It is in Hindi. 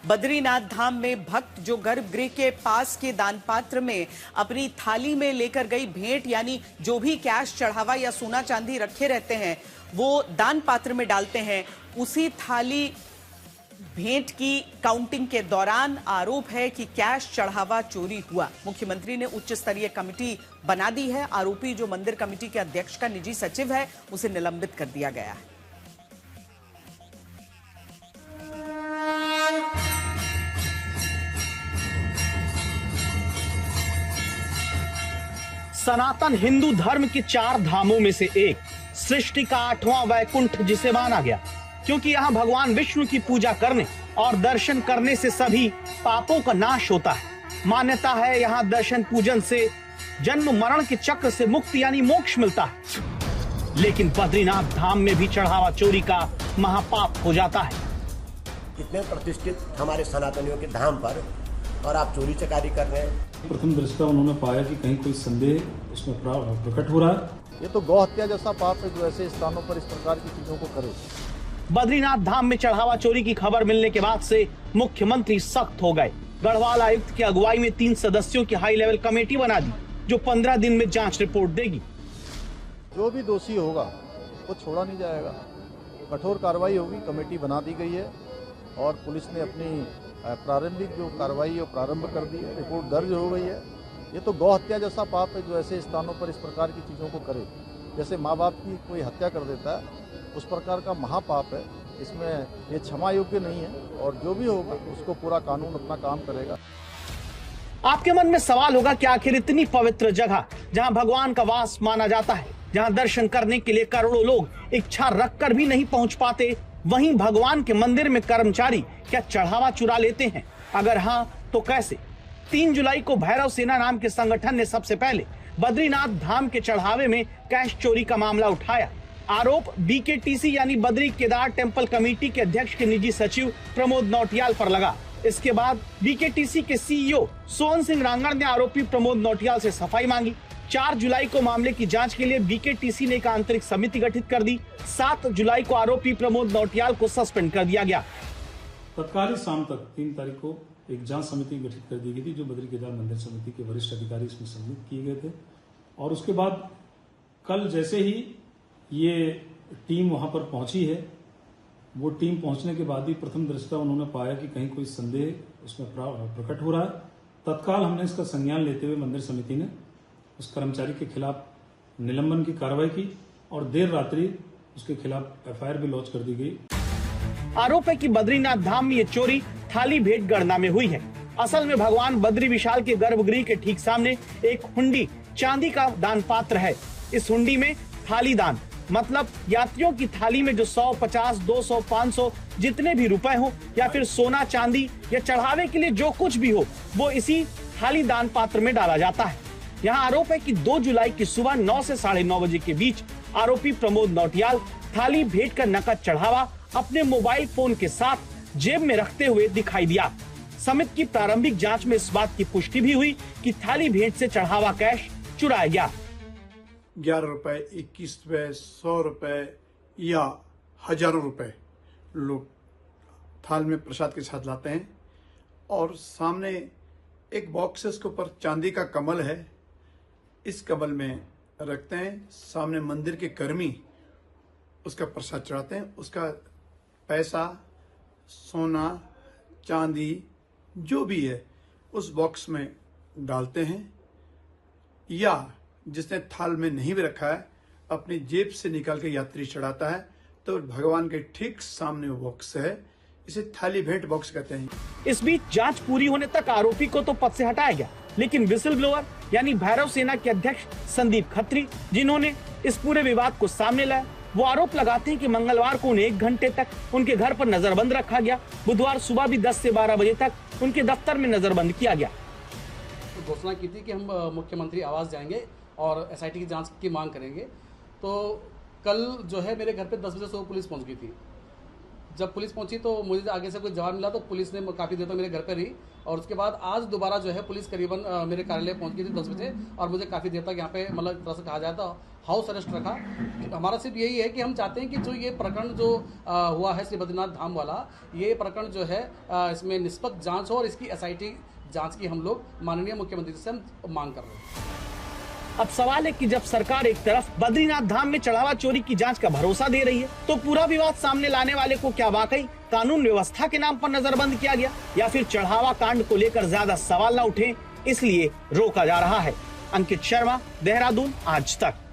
बद्रीनाथ धाम में भक्त जो गर्भगृह के पास के दान पात्र में अपनी थाली में लेकर गई भेंट यानी जो भी कैश चढ़ावा या सोना चांदी रखे रहते हैं वो दान पात्र में डालते हैं। उसी थाली भेंट की काउंटिंग के दौरान आरोप है कि कैश चढ़ावा चोरी हुआ। मुख्यमंत्री ने उच्च स्तरीय कमेटी बना दी है। आरोपी जो मंदिर कमेटी के अध्यक्ष का निजी सचिव है उसे निलंबित कर दिया गया है। सनातन हिंदू धर्म के 4 धामों में से एक, सृष्टि का 8वां वैकुंठ जिसे माना गया, क्योंकि यहाँ भगवान विष्णु की पूजा करने और दर्शन करने से सभी पापों का नाश होता है। मान्यता है यहाँ दर्शन पूजन से जन्म मरण के चक्र से मुक्ति यानी मोक्ष मिलता है। लेकिन बद्रीनाथ धाम में भी चढ़ावा चोरी का महापाप हो जाता है। कितने प्रतिष्ठित हमारे सनातनियों के धाम पर और आप चोरी चकारी कर रहे हैं। प्रथम दृष्टया उन्होंने पाया कि कहीं कोई संदेह उसमें प्रकट हो रहा है। ये तो गौ हत्या जैसा पाप है जो ऐसे स्थानों पर इस प्रकार की चीजों को करे। बद्रीनाथ धाम में चढ़ावा चोरी की खबर मिलने के बाद से मुख्यमंत्री सख्त हो गए। गढ़वाल आयुक्त की अगुवाई में 3 सदस्यों की हाई लेवल कमेटी बना दी जो 15 दिन में जांच रिपोर्ट देगी। जो भी दोषी होगा वो छोड़ा नहीं जाएगा, कठोर कार्रवाई होगी। कमेटी बना दी गई है और पुलिस ने अपनी प्रारंभिक जो कार्रवाई है प्रारंभ कर दी है, रिपोर्ट दर्ज हो गई है। ये तो गौ हत्या जैसा पाप है जो ऐसे स्थानों पर इस प्रकार की चीज़ों को करे। जैसे माँ बाप की कोई हत्या कर देता है उस प्रकार का महापाप है। इसमें ये क्षमा योग्य नहीं है और जो भी होगा उसको पूरा कानून अपना काम करेगा। आपके मन में सवाल होगा कि आखिर इतनी पवित्र जगह जहां भगवान का वास माना जाता है, जहां दर्शन करने के लिए करोड़ों लोग इच्छा रखकर भी नहीं पहुंच पाते, वहीं भगवान के मंदिर में कर्मचारी क्या चढ़ावा चुरा लेते हैं? अगर हाँ तो कैसे? 3 जुलाई को भैरव सेना नाम के संगठन ने सबसे पहले बद्रीनाथ धाम के चढ़ावे में कैश चोरी का मामला उठाया। आरोप बीकेटीसी यानी बद्री केदार टेम्पल कमेटी के अध्यक्ष के निजी सचिव प्रमोद नौटियाल पर लगा। इसके बाद बीकेटीसी के सीईओ सोहन सिंह रांगड़ ने आरोपी प्रमोद नौटियाल से सफाई मांगी। 4 जुलाई को मामले की जांच के लिए बीकेटीसी ने एक आंतरिक समिति गठित कर दी। 7 जुलाई को आरोपी प्रमोद नौटियाल को सस्पेंड कर दिया गया। तत्कालीन शाम तक 3 तारीख को एक जांच समिति गठित कर दी गई थी जो बद्री केदार मंदिर समिति के वरिष्ठ अधिकारी इसमें सम्मिलित किए गए थे। और उसके बाद कल जैसे ही ये टीम वहां पर पहुंची है, वो टीम पहुंचने के बाद ही प्रथम दृष्टया उन्होंने पाया कि कहीं कोई संदेह उसमें प्रकट हो रहा है। तत्काल हमने इसका संज्ञान लेते हुए मंदिर समिति ने उस कर्मचारी के खिलाफ निलंबन की कार्रवाई की और देर रात्रि उसके खिलाफ एफआईआर भी लॉन्च कर दी गई। आरोप है कि बद्रीनाथ धाम में ये चोरी थाली भेंट गणना में हुई है। असल में भगवान बद्री विशाल के गर्भगृह के ठीक सामने एक हुंडी चांदी का दान पात्र है। इस हुंडी में थाली दान मतलब यात्रियों की थाली में जो 100, 50, 200, 500 जितने भी रुपए हो या फिर सोना चांदी या चढ़ावे के लिए जो कुछ भी हो वो इसी थाली दान पात्र में डाला जाता है। यहाँ आरोप है कि 2 जुलाई की सुबह 9 से 9:30 बजे के बीच आरोपी प्रमोद नौटियाल थाली भेंट का नकद चढ़ावा अपने मोबाइल फोन के साथ जेब में रखते हुए दिखाई दिया। समिति की प्रारंभिक जांच में इस बात की पुष्टि भी हुई कि थाली भेंट से चढ़ावा कैश चुराया गया। 11 रुपए, 21 रुपए, 100 रुपए या हजारों रुपए लोग थाल में प्रसाद के साथ लाते हैं और सामने एक बॉक्स है, उसके ऊपर चांदी का कमल है। इस कमल में रखते हैं। सामने मंदिर के कर्मी उसका प्रसाद चढ़ाते हैं। उसका पैसा, सोना, चांदी जो भी है उस बॉक्स में डालते हैं या जिसने थाल में नहीं भी रखा है अपनी जेब से निकाल के यात्री चढ़ाता है। तो भगवान के ठीक सामने वो बॉक्स है, इसे थाली भेंट बॉक्स कहते हैं। इस बीच जांच पूरी होने तक आरोपी को तो पद से हटाया गया, लेकिन विसिल ब्लोअर यानी भैरव सेना के अध्यक्ष संदीप खत्री जिन्होंने इस पूरे विवाद को सामने लाया, वो आरोप लगाते हैं कि मंगलवार को उन्हें 1 घंटे तक उनके घर पर नजरबंद रखा गया। बुधवार सुबह भी 10 से 12 बजे तक उनके दफ्तर में नजरबंद किया गया। तो घोषणा की थी कि हम मुख्यमंत्री आवास जाएंगे और एसआईटी की जांच की मांग करेंगे। तो कल जो है मेरे घर पे 10 बजे सुबह पुलिस पहुंच गई थी। जब पुलिस पहुंची तो मुझे आगे से कोई जवाब मिला, तो पुलिस ने काफ़ी देर तक मेरे घर पर रही और उसके बाद आज दोबारा जो है पुलिस करीबन मेरे कार्यालय पहुंच गई थी 10 बजे और मुझे काफ़ी देर तक यहाँ पे मतलब एक तरह से कहा जाए तो हाउस अरेस्ट रखा। हमारा सिर्फ यही है कि हम चाहते हैं कि जो ये प्रकरण जो हुआ है श्री बद्रीनाथ धाम वाला, ये प्रकरण जो है इसमें निष्पक्ष जांच हो और इसकी SIT जांच की हम लोग माननीय मुख्यमंत्री से हम मांग कर रहे हैं। अब सवाल है कि जब सरकार एक तरफ बद्रीनाथ धाम में चढ़ावा चोरी की जांच का भरोसा दे रही है, तो पूरा विवाद सामने लाने वाले को क्या वाकई कानून व्यवस्था के नाम पर नजरबंद किया गया, या फिर चढ़ावा कांड को लेकर ज्यादा सवाल न उठे इसलिए रोका जा रहा है। अंकित शर्मा, देहरादून, आज तक।